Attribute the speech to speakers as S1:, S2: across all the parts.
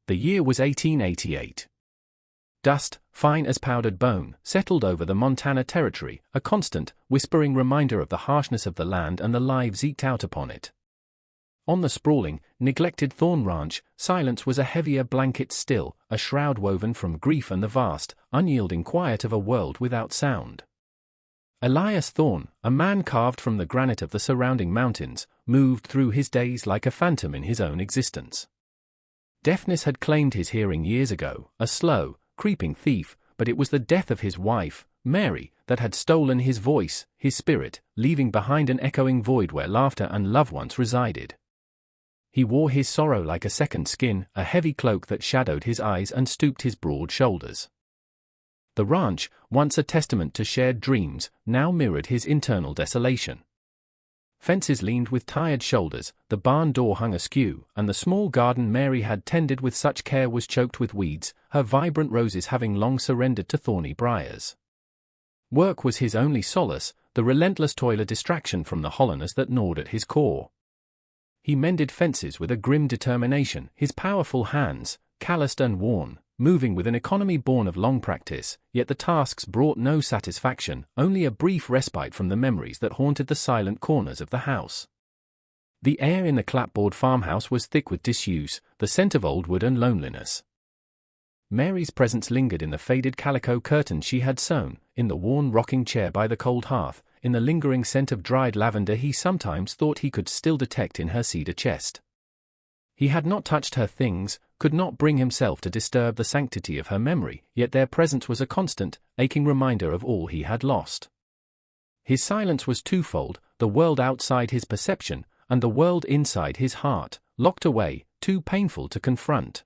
S1: The year was 1888. Dust, fine as powdered bone, settled over the Montana Territory, a constant, whispering reminder of the harshness of the land and the lives eked out upon it. On the sprawling, neglected Thorn Ranch, silence was a heavier blanket still, a shroud woven from grief and the vast, unyielding quiet of a world without sound. Elias Thorn, a man carved from the granite of the surrounding mountains, moved through his days like a phantom in his own existence. Deafness had claimed his hearing years ago, a slow, creeping thief, but it was the death of his wife, Mary, that had stolen his voice, his spirit, leaving behind an echoing void where laughter and love once resided. He wore his sorrow like a second skin, a heavy cloak that shadowed his eyes and stooped his broad shoulders. The ranch, once a testament to shared dreams, now mirrored his internal desolation. Fences leaned with tired shoulders, the barn door hung askew, and the small garden Mary had tended with such care was choked with weeds, her vibrant roses having long surrendered to thorny briars. Work was his only solace, the relentless toil a distraction from the hollowness that gnawed at his core. He mended fences with a grim determination, his powerful hands, calloused and worn, moving with an economy born of long practice, yet the tasks brought no satisfaction, only a brief respite from the memories that haunted the silent corners of the house. The air in the clapboard farmhouse was thick with disuse, the scent of old wood and loneliness. Mary's presence lingered in the faded calico curtains she had sewn, in the worn rocking chair by the cold hearth, in the lingering scent of dried lavender he sometimes thought he could still detect in her cedar chest. He had not touched her things, could not bring himself to disturb the sanctity of her memory, yet their presence was a constant, aching reminder of all he had lost. His silence was twofold, the world outside his perception, and the world inside his heart, locked away, too painful to confront.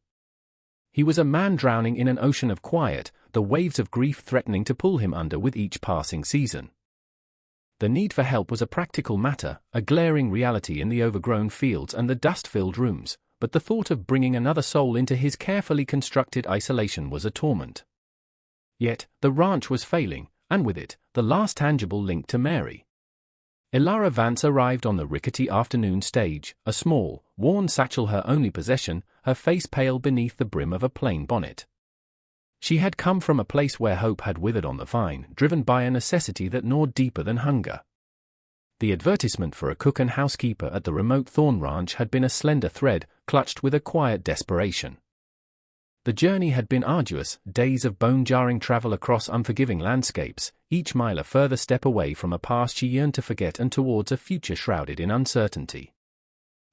S1: He was a man drowning in an ocean of quiet, the waves of grief threatening to pull him under with each passing season. The need for help was a practical matter, a glaring reality in the overgrown fields and the dust-filled rooms, but the thought of bringing another soul into his carefully constructed isolation was a torment. Yet, the ranch was failing, and with it, the last tangible link to Mary. Elara Vance arrived on the rickety afternoon stage, a small, worn satchel her only possession, her face pale beneath the brim of a plain bonnet. She had come from a place where hope had withered on the vine, driven by a necessity that gnawed deeper than hunger. The advertisement for a cook and housekeeper at the remote Thorn Ranch had been a slender thread, clutched with a quiet desperation. The journey had been arduous, days of bone-jarring travel across unforgiving landscapes, each mile a further step away from a past she yearned to forget and towards a future shrouded in uncertainty.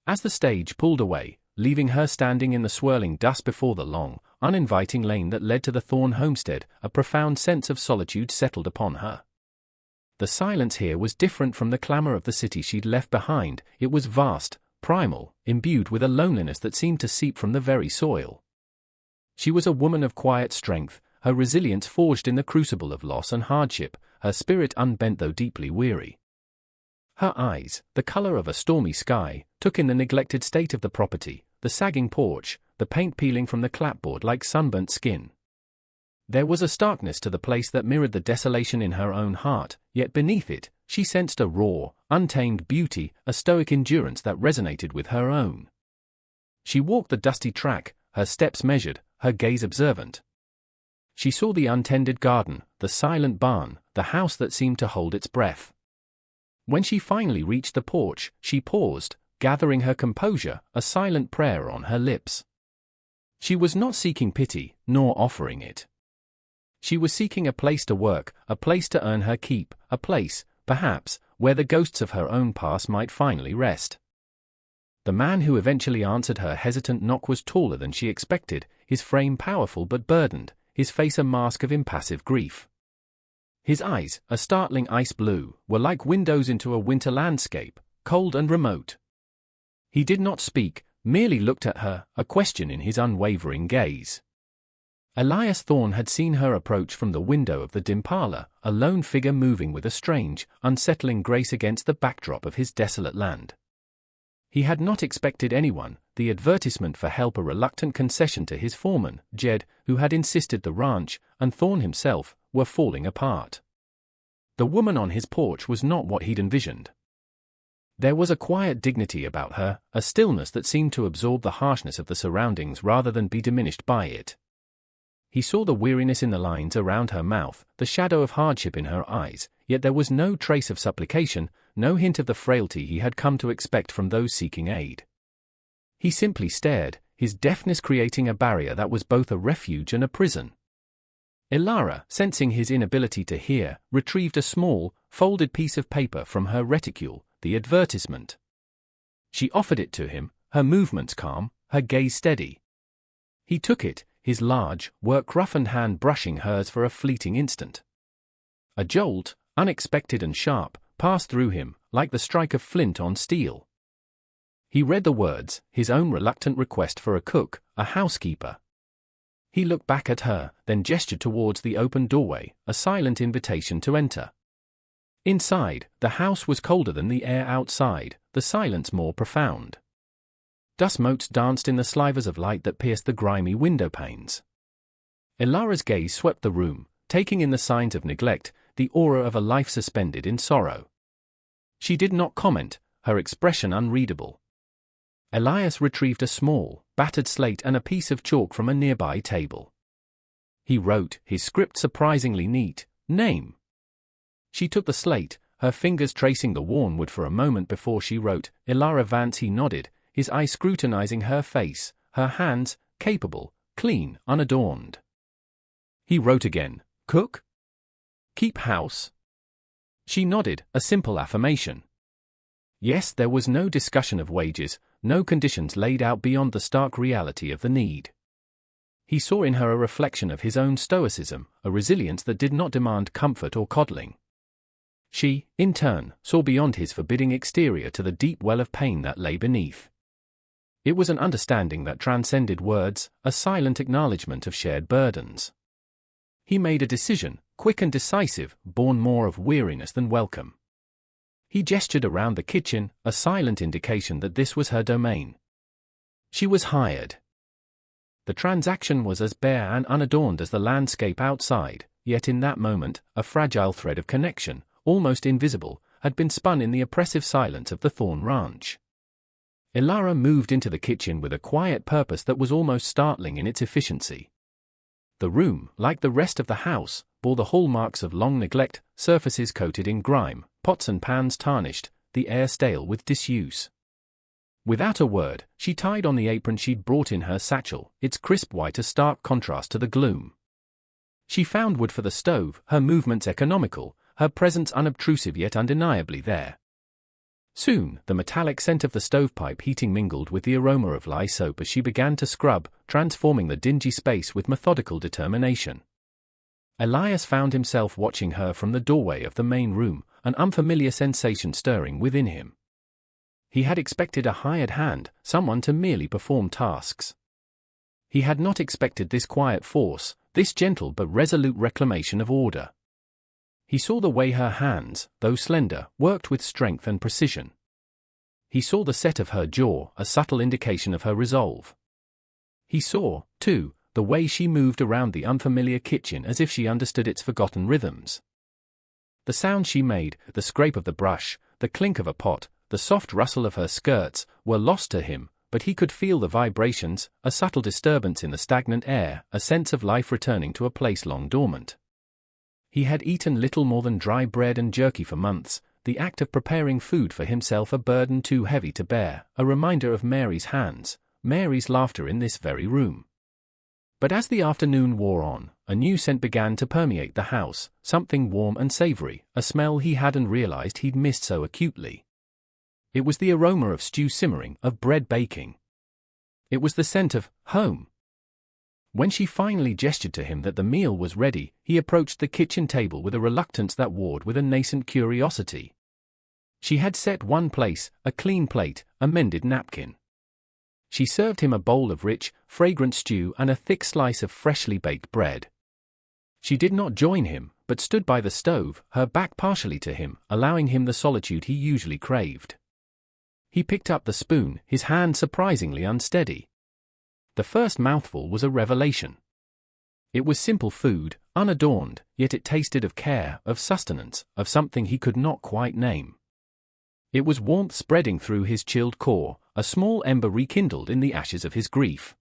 S1: As the stage pulled away, leaving her standing in the swirling dust before the long, uninviting lane that led to the Thorn homestead, a profound sense of solitude settled upon her. The silence here was different from the clamor of the city she'd left behind. It was vast, primal, imbued with a loneliness that seemed to seep from the very soil. She was a woman of quiet strength, her resilience forged in the crucible of loss and hardship, her spirit unbent though deeply weary. Her eyes, the color of a stormy sky, took in the neglected state of the property, the sagging porch, the paint peeling from the clapboard like sunburnt skin. There was a starkness to the place that mirrored the desolation in her own heart, yet beneath it, she sensed a raw, untamed beauty, a stoic endurance that resonated with her own. She walked the dusty track, her steps measured, her gaze observant. She saw the untended garden, the silent barn, the house that seemed to hold its breath. When she finally reached the porch, she paused, gathering her composure, a silent prayer on her lips. She was not seeking pity, nor offering it. She was seeking a place to work, a place to earn her keep, a place, perhaps, where the ghosts of her own past might finally rest. The man who eventually answered her hesitant knock was taller than she expected, his frame powerful but burdened, his face a mask of impassive grief. His eyes, a startling ice blue, were like windows into a winter landscape, cold and remote. He did not speak, merely looked at her, a question in his unwavering gaze. Elias Thorn had seen her approach from the window of the dim parlor, a lone figure moving with a strange, unsettling grace against the backdrop of his desolate land. He had not expected anyone, the advertisement for help a reluctant concession to his foreman, Jed, who had insisted the ranch, and Thorn himself, were falling apart. The woman on his porch was not what he'd envisioned. There was a quiet dignity about her, a stillness that seemed to absorb the harshness of the surroundings rather than be diminished by it. He saw the weariness in the lines around her mouth, the shadow of hardship in her eyes, yet there was no trace of supplication, no hint of the frailty he had come to expect from those seeking aid. He simply stared, his deafness creating a barrier that was both a refuge and a prison. Elara, sensing his inability to hear, retrieved a small, folded piece of paper from her reticule, the advertisement. She offered it to him, her movements calm, her gaze steady. He took it, his large, work-roughened hand brushing hers for a fleeting instant. A jolt, unexpected and sharp, passed through him, like the strike of flint on steel. He read the words, his own reluctant request for a cook, a housekeeper. He looked back at her, then gestured towards the open doorway, a silent invitation to enter. Inside, the house was colder than the air outside, the silence more profound. Dust motes danced in the slivers of light that pierced the grimy window panes. Elara's gaze swept the room, taking in the signs of neglect, the aura of a life suspended in sorrow. She did not comment, her expression unreadable. Elias retrieved a small, battered slate and a piece of chalk from a nearby table. He wrote, his script surprisingly neat, "Name." She took the slate, her fingers tracing the worn wood for a moment before she wrote, "Elara Vance." He nodded, his eye scrutinizing her face, her hands, capable, clean, unadorned. He wrote again, "Cook? Keep house?" She nodded, a simple affirmation. Yes, there was no discussion of wages, no conditions laid out beyond the stark reality of the need. He saw in her a reflection of his own stoicism, a resilience that did not demand comfort or coddling. She, in turn, saw beyond his forbidding exterior to the deep well of pain that lay beneath. It was an understanding that transcended words, a silent acknowledgement of shared burdens. He made a decision, quick and decisive, born more of weariness than welcome. He gestured around the kitchen, a silent indication that this was her domain. She was hired. The transaction was as bare and unadorned as the landscape outside, yet in that moment, a fragile thread of connection, almost invisible, had been spun in the oppressive silence of the Thorn Ranch. Elara moved into the kitchen with a quiet purpose that was almost startling in its efficiency. The room, like the rest of the house, bore the hallmarks of long neglect, surfaces coated in grime, pots and pans tarnished, the air stale with disuse. Without a word, she tied on the apron she'd brought in her satchel, its crisp white a stark contrast to the gloom. She found wood for the stove, her movements economical, her presence unobtrusive yet undeniably there. Soon, the metallic scent of the stovepipe heating mingled with the aroma of lye soap as she began to scrub, transforming the dingy space with methodical determination. Elias found himself watching her from the doorway of the main room, an unfamiliar sensation stirring within him. He had expected a hired hand, someone to merely perform tasks. He had not expected this quiet force, this gentle but resolute reclamation of order. He saw the way her hands, though slender, worked with strength and precision. He saw the set of her jaw, a subtle indication of her resolve. He saw, too, the way she moved around the unfamiliar kitchen as if she understood its forgotten rhythms. The sound she made, the scrape of the brush, the clink of a pot, the soft rustle of her skirts, were lost to him, but he could feel the vibrations, a subtle disturbance in the stagnant air, a sense of life returning to a place long dormant. He had eaten little more than dry bread and jerky for months, the act of preparing food for himself a burden too heavy to bear, a reminder of Mary's hands, Mary's laughter in this very room. But as the afternoon wore on, a new scent began to permeate the house, something warm and savory, a smell he hadn't realized he'd missed so acutely. It was the aroma of stew simmering, of bread baking. It was the scent of home. When she finally gestured to him that the meal was ready, he approached the kitchen table with a reluctance that warred with a nascent curiosity. She had set one place, a clean plate, a mended napkin. She served him a bowl of rich, fragrant stew and a thick slice of freshly baked bread. She did not join him, but stood by the stove, her back partially to him, allowing him the solitude he usually craved. He picked up the spoon, his hand surprisingly unsteady. The first mouthful was a revelation. It was simple food, unadorned, yet it tasted of care, of sustenance, of something he could not quite name. It was warmth spreading through his chilled core, a small ember rekindled in the ashes of his grief.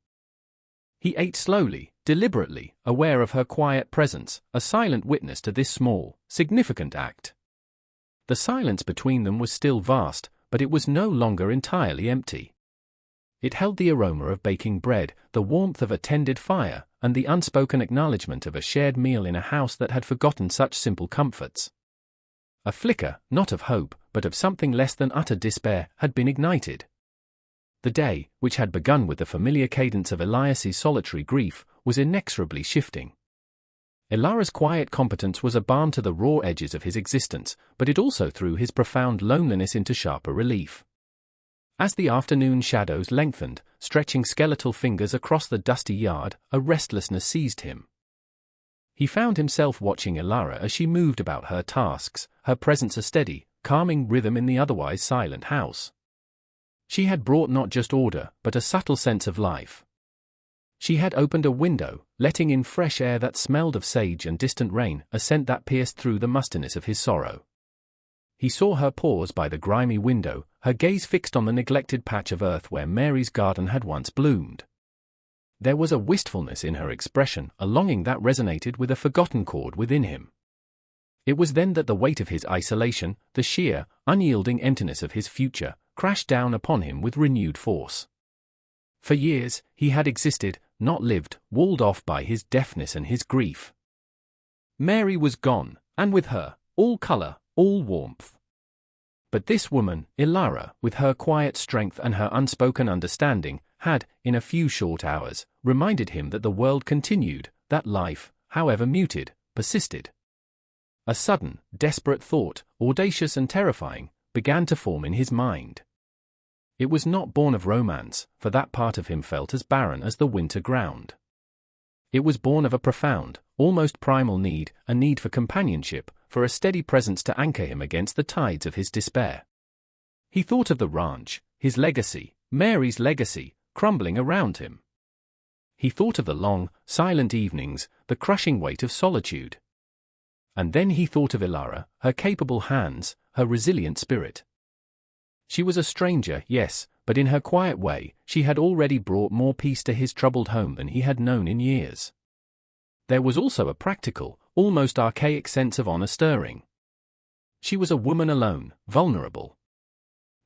S1: He ate slowly, deliberately, aware of her quiet presence, a silent witness to this small, significant act. The silence between them was still vast, but it was no longer entirely empty. It held the aroma of baking bread, the warmth of a tended fire, and the unspoken acknowledgement of a shared meal in a house that had forgotten such simple comforts. A flicker, not of hope, but of something less than utter despair, had been ignited. The day, which had begun with the familiar cadence of Elias's solitary grief, was inexorably shifting. Ilara's quiet competence was a balm to the raw edges of his existence, but it also threw his profound loneliness into sharper relief. As the afternoon shadows lengthened, stretching skeletal fingers across the dusty yard, a restlessness seized him. He found himself watching Ilara as she moved about her tasks, her presence a steady, calming rhythm in the otherwise silent house. She had brought not just order, but a subtle sense of life. She had opened a window, letting in fresh air that smelled of sage and distant rain, a scent that pierced through the mustiness of his sorrow. He saw her pause by the grimy window, her gaze fixed on the neglected patch of earth where Mary's garden had once bloomed. There was a wistfulness in her expression, a longing that resonated with a forgotten chord within him. It was then that the weight of his isolation, the sheer, unyielding emptiness of his future, crashed down upon him with renewed force. For years, he had existed, not lived, walled off by his deafness and his grief. Mary was gone, and with her, all color, all warmth. But this woman, Ilara, with her quiet strength and her unspoken understanding, had, in a few short hours, reminded him that the world continued, that life, however muted, persisted. A sudden, desperate thought, audacious and terrifying, began to form in his mind. It was not born of romance, for that part of him felt as barren as the winter ground. It was born of a profound, almost primal need, a need for companionship, for a steady presence to anchor him against the tides of his despair. He thought of the ranch, his legacy, Mary's legacy, crumbling around him. He thought of the long, silent evenings, the crushing weight of solitude. And then he thought of Ilara, her capable hands, her resilient spirit. She was a stranger, yes, but in her quiet way, she had already brought more peace to his troubled home than he had known in years. There was also a practical, almost archaic sense of honor stirring. She was a woman alone, vulnerable.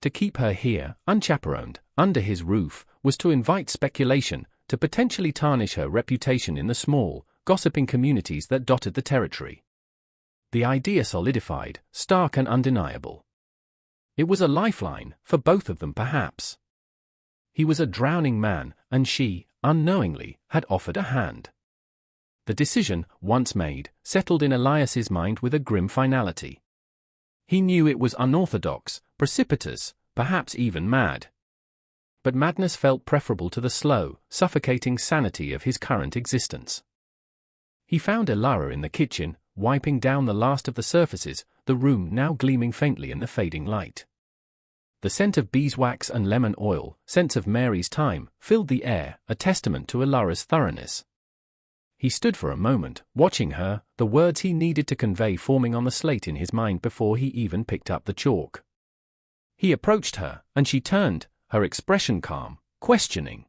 S1: To keep her here, unchaperoned, under his roof, was to invite speculation, to potentially tarnish her reputation in the small, gossiping communities that dotted the territory. The idea solidified, stark and undeniable. It was a lifeline, for both of them perhaps. He was a drowning man, and she, unknowingly, had offered a hand. The decision, once made, settled in Elias's mind with a grim finality. He knew it was unorthodox, precipitous, perhaps even mad. But madness felt preferable to the slow, suffocating sanity of his current existence. He found Ilara in the kitchen, wiping down the last of the surfaces, the room now gleaming faintly in the fading light. The scent of beeswax and lemon oil, scents of Mary's time, filled the air, a testament to Ilara's thoroughness. He stood for a moment, watching her, the words he needed to convey forming on the slate in his mind before he even picked up the chalk. He approached her, and she turned, her expression calm, questioning.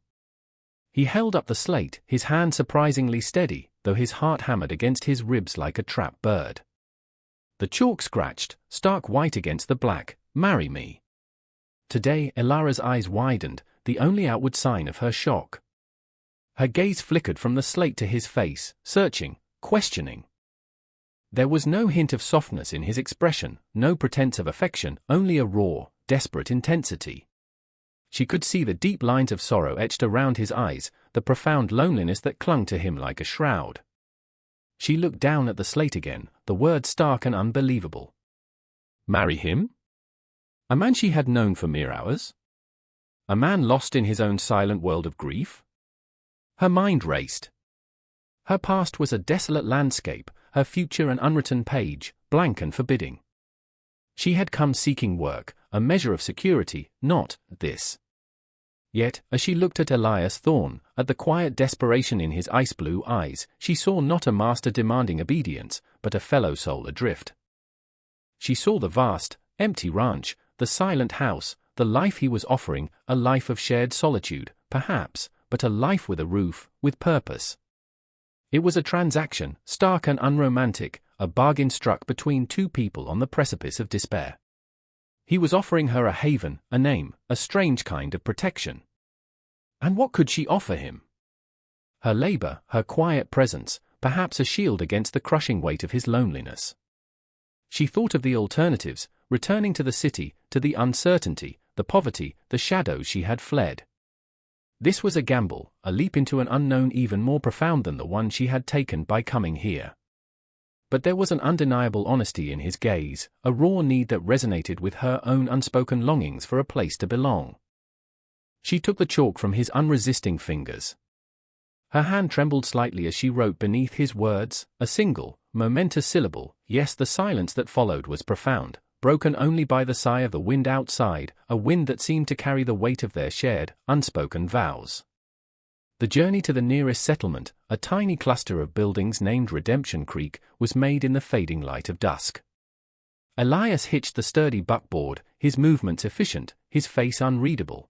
S1: He held up the slate, his hand surprisingly steady, though his heart hammered against his ribs like a trapped bird. The chalk scratched, stark white against the black, "Marry me." Today, Ilara's eyes widened, the only outward sign of her shock. Her gaze flickered from the slate to his face, searching, questioning. There was no hint of softness in his expression, no pretense of affection, only a raw, desperate intensity. She could see the deep lines of sorrow etched around his eyes, the profound loneliness that clung to him like a shroud. She looked down at the slate again, the words stark and unbelievable. Marry him? A man she had known for mere hours? A man lost in his own silent world of grief? Her mind raced. Her past was a desolate landscape, her future an unwritten page, blank and forbidding. She had come seeking work, a measure of security, not this. Yet, as she looked at Elias Thorne, at the quiet desperation in his ice-blue eyes, she saw not a master demanding obedience, but a fellow soul adrift. She saw the vast, empty ranch, the silent house, the life he was offering, a life of shared solitude, perhaps, but a life with a roof, with purpose. It was a transaction, stark and unromantic, a bargain struck between two people on the precipice of despair. He was offering her a haven, a name, a strange kind of protection. And what could she offer him? Her labor, her quiet presence, perhaps a shield against the crushing weight of his loneliness. She thought of the alternatives, returning to the city, to the uncertainty, the poverty, the shadows she had fled. This was a gamble, a leap into an unknown even more profound than the one she had taken by coming here. But there was an undeniable honesty in his gaze, a raw need that resonated with her own unspoken longings for a place to belong. She took the chalk from his unresisting fingers. Her hand trembled slightly as she wrote beneath his words, a single, momentous syllable. Yes, the silence that followed was profound, broken only by the sigh of the wind outside, a wind that seemed to carry the weight of their shared, unspoken vows. The journey to the nearest settlement, a tiny cluster of buildings named Redemption Creek, was made in the fading light of dusk. Elias hitched the sturdy buckboard, his movements efficient, his face unreadable.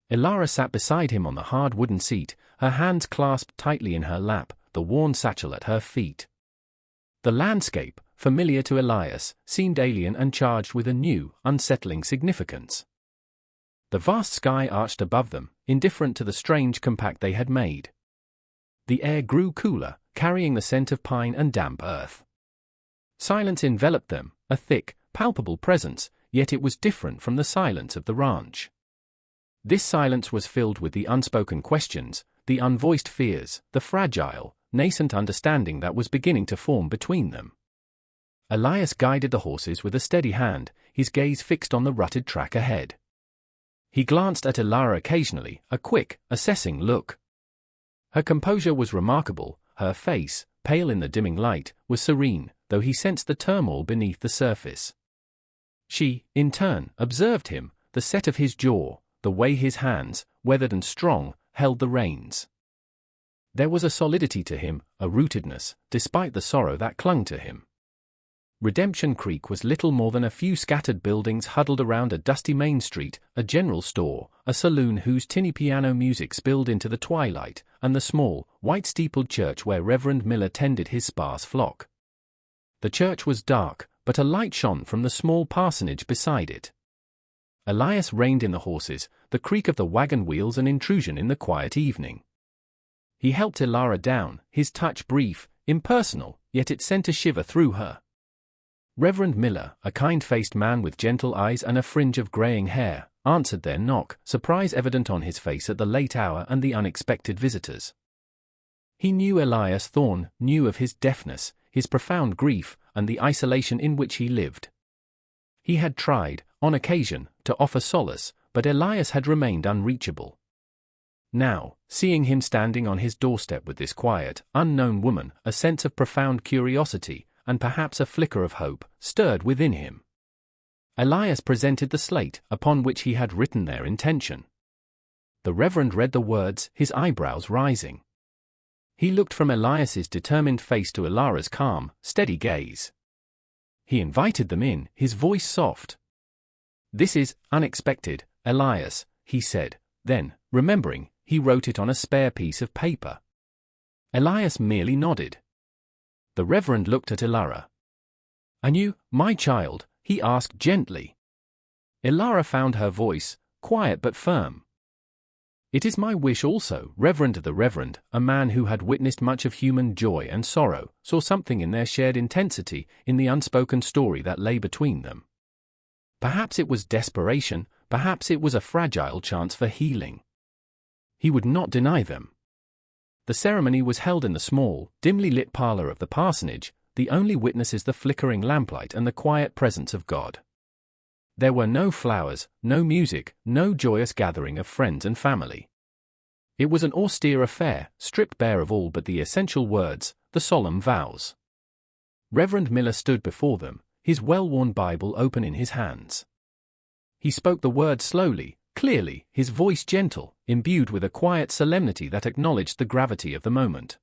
S1: Ilara sat beside him on the hard wooden seat, her hands clasped tightly in her lap, the worn satchel at her feet. The landscape, familiar to Elias, seemed alien and charged with a new, unsettling significance. The vast sky arched above them, indifferent to the strange compact they had made. The air grew cooler, carrying the scent of pine and damp earth. Silence enveloped them, a thick, palpable presence, yet it was different from the silence of the ranch. This silence was filled with the unspoken questions, the unvoiced fears, the fragile, nascent understanding that was beginning to form between them. Elias guided the horses with a steady hand, his gaze fixed on the rutted track ahead. He glanced at Ilara occasionally, a quick, assessing look. Her composure was remarkable, her face, pale in the dimming light, was serene, though he sensed the turmoil beneath the surface. She, in turn, observed him, the set of his jaw, the way his hands, weathered and strong, held the reins. There was a solidity to him, a rootedness, despite the sorrow that clung to him. Redemption Creek was little more than a few scattered buildings huddled around a dusty main street, a general store, a saloon whose tinny piano music spilled into the twilight, and the small, white-steepled church where Reverend Miller tended his sparse flock. The church was dark, but a light shone from the small parsonage beside it. Elias reined in the horses, the creak of the wagon wheels an intrusion in the quiet evening. He helped Ilara down, his touch brief, impersonal, yet it sent a shiver through her. Reverend Miller, a kind-faced man with gentle eyes and a fringe of graying hair, answered their knock, surprise evident on his face at the late hour and the unexpected visitors. He knew Elias Thorne, knew of his deafness, his profound grief, and the isolation in which he lived. He had tried, on occasion, to offer solace, but Elias had remained unreachable. Now, seeing him standing on his doorstep with this quiet, unknown woman, a sense of profound curiosity, and perhaps a flicker of hope, stirred within him. Elias presented the slate, upon which he had written their intention. The Reverend read the words, his eyebrows rising. He looked from Elias's determined face to Ilara's calm, steady gaze. He invited them in, his voice soft. "This is unexpected, Elias," he said, then, remembering, he wrote it on a spare piece of paper. Elias merely nodded. The Reverend looked at Ilara. "And you, my child?" he asked gently. Ilara found her voice, quiet but firm. "It is my wish also." The Reverend, a man who had witnessed much of human joy and sorrow, saw something in their shared intensity, in the unspoken story that lay between them. Perhaps it was desperation, perhaps it was a fragile chance for healing. He would not deny them. The ceremony was held in the small, dimly lit parlor of the parsonage, the only witnesses the flickering lamplight and the quiet presence of God. There were no flowers, no music, no joyous gathering of friends and family. It was an austere affair, stripped bare of all but the essential words, the solemn vows. Reverend Miller stood before them, his well-worn Bible open in his hands. He spoke the words slowly, clearly, his voice gentle, imbued with a quiet solemnity that acknowledged the gravity of the moment.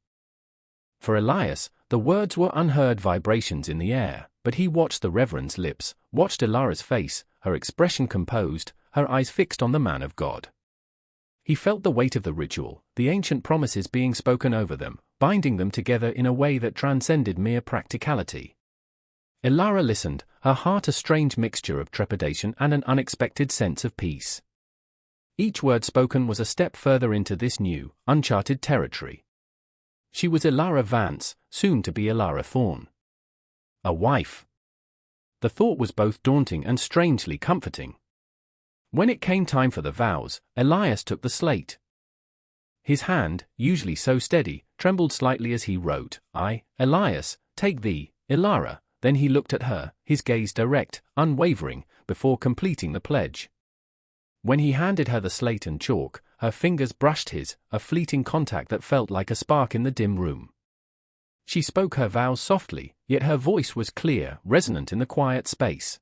S1: For Elias, the words were unheard vibrations in the air, but he watched the Reverend's lips, watched Elara's face, her expression composed, her eyes fixed on the man of God. He felt the weight of the ritual, the ancient promises being spoken over them, binding them together in a way that transcended mere practicality. Elara listened, her heart a strange mixture of trepidation and an unexpected sense of peace. Each word spoken was a step further into this new, uncharted territory. She was Elara Vance, soon to be Elara Thorne. A wife. The thought was both daunting and strangely comforting. When it came time for the vows, Elias took the slate. His hand, usually so steady, trembled slightly as he wrote, "I, Elias, take thee, Elara." Then he looked at her, his gaze direct, unwavering, before completing the pledge. When he handed her the slate and chalk, her fingers brushed his, a fleeting contact that felt like a spark in the dim room. She spoke her vows softly, yet her voice was clear, resonant in the quiet space.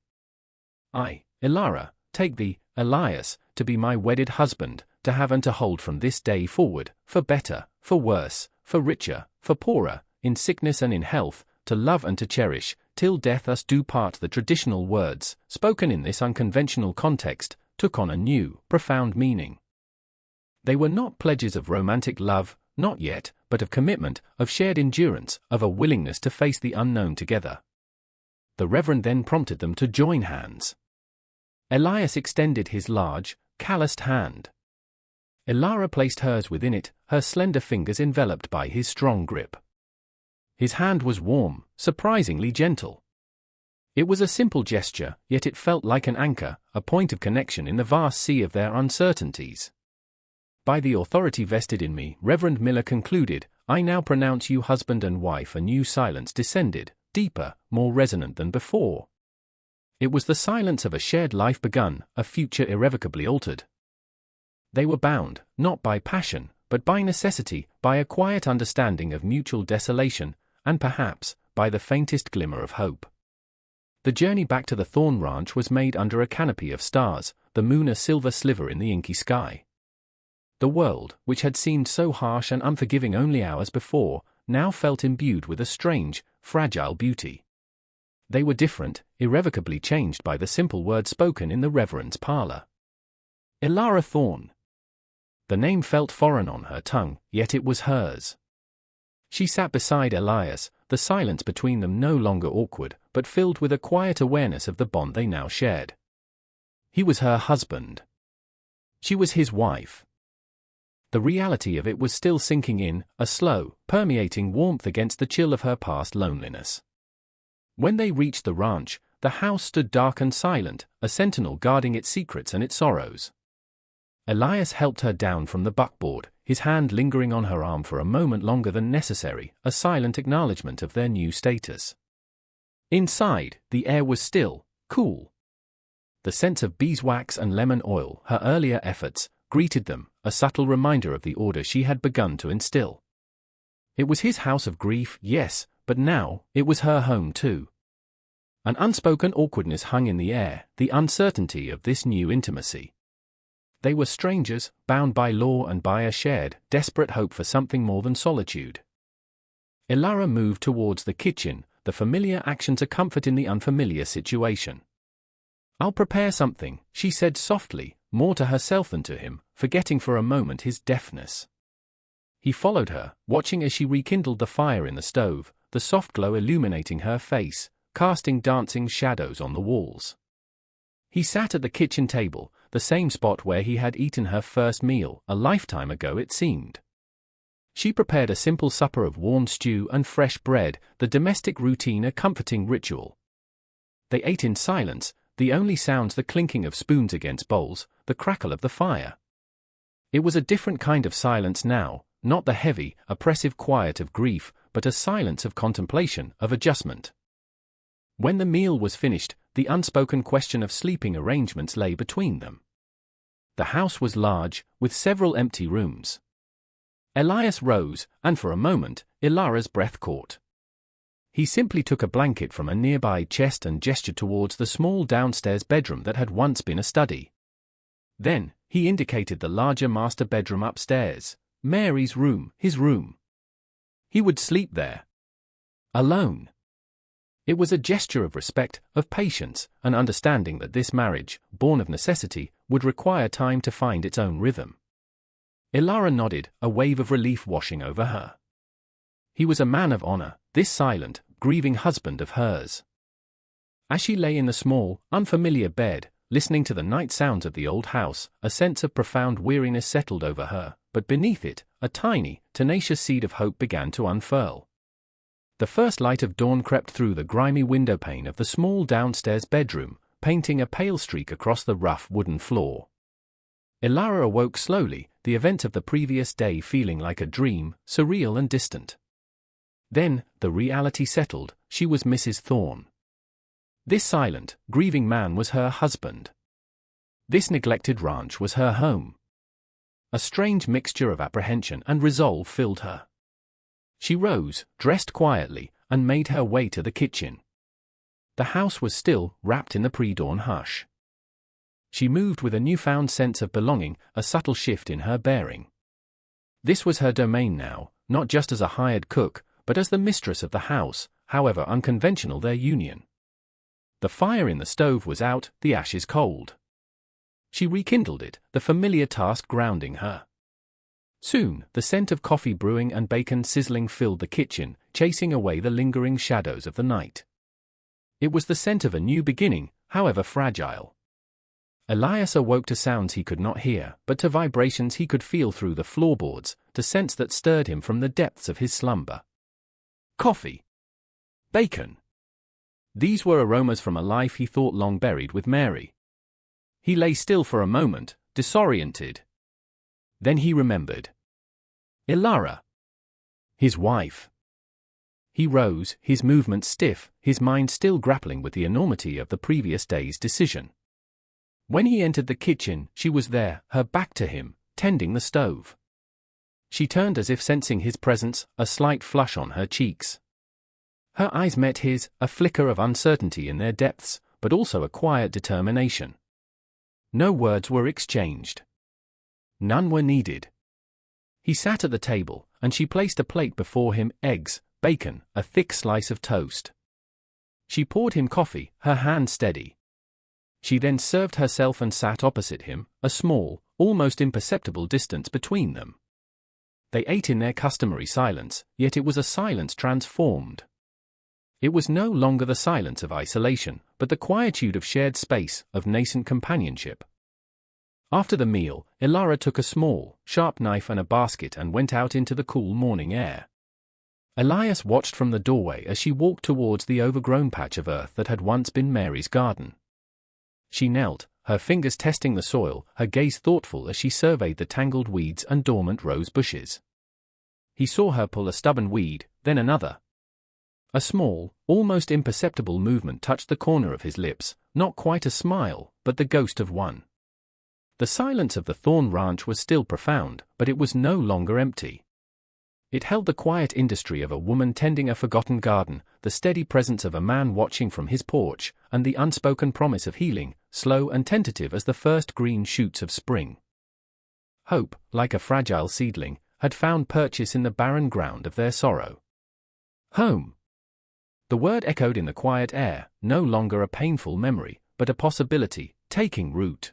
S1: "I, Elara, take thee, Elias, to be my wedded husband, to have and to hold from this day forward, for better, for worse, for richer, for poorer, in sickness and in health, to love and to cherish, till death us do part." The traditional words, spoken in this unconventional context, took on a new, profound meaning. They were not pledges of romantic love, not yet, but of commitment, of shared endurance, of a willingness to face the unknown together. The Reverend then prompted them to join hands. Elias extended his large, calloused hand. Elara placed hers within it, her slender fingers enveloped by his strong grip. His hand was warm, surprisingly gentle. It was a simple gesture, yet it felt like an anchor, a point of connection in the vast sea of their uncertainties. "By the authority vested in me," Reverend Miller concluded, "I now pronounce you husband and wife." A new silence descended, deeper, more resonant than before. It was the silence of a shared life begun, a future irrevocably altered. They were bound, not by passion, but by necessity, by a quiet understanding of mutual desolation, and perhaps, by the faintest glimmer of hope. The journey back to the Thorne Ranch was made under a canopy of stars, the moon a silver sliver in the inky sky. The world, which had seemed so harsh and unforgiving only hours before, now felt imbued with a strange, fragile beauty. They were different, irrevocably changed by the simple word spoken in the Reverend's parlor. Elara Thorne. The name felt foreign on her tongue, yet it was hers. She sat beside Elias, the silence between them no longer awkward, but filled with a quiet awareness of the bond they now shared. He was her husband. She was his wife. The reality of it was still sinking in, a slow, permeating warmth against the chill of her past loneliness. When they reached the ranch, the house stood dark and silent, a sentinel guarding its secrets and its sorrows. Elias helped her down from the buckboard, his hand lingering on her arm for a moment longer than necessary, a silent acknowledgement of their new status. Inside, the air was still, cool. The scent of beeswax and lemon oil, her earlier efforts, greeted them, a subtle reminder of the order she had begun to instill. It was his house of grief, yes, but now, it was her home too. An unspoken awkwardness hung in the air, the uncertainty of this new intimacy. They were strangers, bound by law and by a shared, desperate hope for something more than solitude. Elara moved towards the kitchen, the familiar action to comfort in the unfamiliar situation. "I'll prepare something," she said softly, more to herself than to him, forgetting for a moment his deafness. He followed her, watching as she rekindled the fire in the stove, the soft glow illuminating her face, casting dancing shadows on the walls. He sat at the kitchen table, the same spot where he had eaten her first meal, a lifetime ago it seemed. She prepared a simple supper of warm stew and fresh bread, the domestic routine a comforting ritual. They ate in silence, the only sounds the clinking of spoons against bowls, the crackle of the fire. It was a different kind of silence now, not the heavy, oppressive quiet of grief, but a silence of contemplation, of adjustment. When the meal was finished, the unspoken question of sleeping arrangements lay between them. The house was large, with several empty rooms. Elias rose, and for a moment, Elara's breath caught. He simply took a blanket from a nearby chest and gestured towards the small downstairs bedroom that had once been a study. Then, he indicated the larger master bedroom upstairs, Mary's room, his room. He would sleep there. Alone. It was a gesture of respect, of patience, and understanding that this marriage, born of necessity, would require time to find its own rhythm. Ilara nodded, a wave of relief washing over her. He was a man of honor, this silent, grieving husband of hers. As she lay in the small, unfamiliar bed, listening to the night sounds of the old house, a sense of profound weariness settled over her, but beneath it, a tiny, tenacious seed of hope began to unfurl. The first light of dawn crept through the grimy windowpane of the small downstairs bedroom, painting a pale streak across the rough wooden floor. Ilara awoke slowly, the event of the previous day feeling like a dream, surreal and distant. Then, the reality settled, she was Mrs. Thorne. This silent, grieving man was her husband. This neglected ranch was her home. A strange mixture of apprehension and resolve filled her. She rose, dressed quietly, and made her way to the kitchen. The house was still, wrapped in the pre-dawn hush. She moved with a newfound sense of belonging, a subtle shift in her bearing. This was her domain now, not just as a hired cook, but as the mistress of the house, however unconventional their union. The fire in the stove was out, the ashes cold. She rekindled it, the familiar task grounding her. Soon, the scent of coffee brewing and bacon sizzling filled the kitchen, chasing away the lingering shadows of the night. It was the scent of a new beginning, however fragile. Elias awoke to sounds he could not hear, but to vibrations he could feel through the floorboards, to scents that stirred him from the depths of his slumber. Coffee. Bacon. These were aromas from a life he thought long buried with Mary. He lay still for a moment, disoriented. Then he remembered. Ilara. His wife. He rose, his movements stiff, his mind still grappling with the enormity of the previous day's decision. When he entered the kitchen, she was there, her back to him, tending the stove. She turned as if sensing his presence, a slight flush on her cheeks. Her eyes met his, a flicker of uncertainty in their depths, but also a quiet determination. No words were exchanged. None were needed. He sat at the table, and she placed a plate before him, eggs, bacon, a thick slice of toast. She poured him coffee, her hand steady. She then served herself and sat opposite him, a small, almost imperceptible distance between them. They ate in their customary silence, yet it was a silence transformed. It was no longer the silence of isolation, but the quietude of shared space, of nascent companionship. After the meal, Ilara took a small, sharp knife and a basket and went out into the cool morning air. Elias watched from the doorway as she walked towards the overgrown patch of earth that had once been Mary's garden. She knelt, her fingers testing the soil, her gaze thoughtful as she surveyed the tangled weeds and dormant rose bushes. He saw her pull a stubborn weed, then another. A small, almost imperceptible movement touched the corner of his lips, not quite a smile, but the ghost of one. The silence of the Thorne Ranch was still profound, but it was no longer empty. It held the quiet industry of a woman tending a forgotten garden, the steady presence of a man watching from his porch, and the unspoken promise of healing, slow and tentative as the first green shoots of spring. Hope, like a fragile seedling, had found purchase in the barren ground of their sorrow. Home. The word echoed in the quiet air, no longer a painful memory, but a possibility, taking root.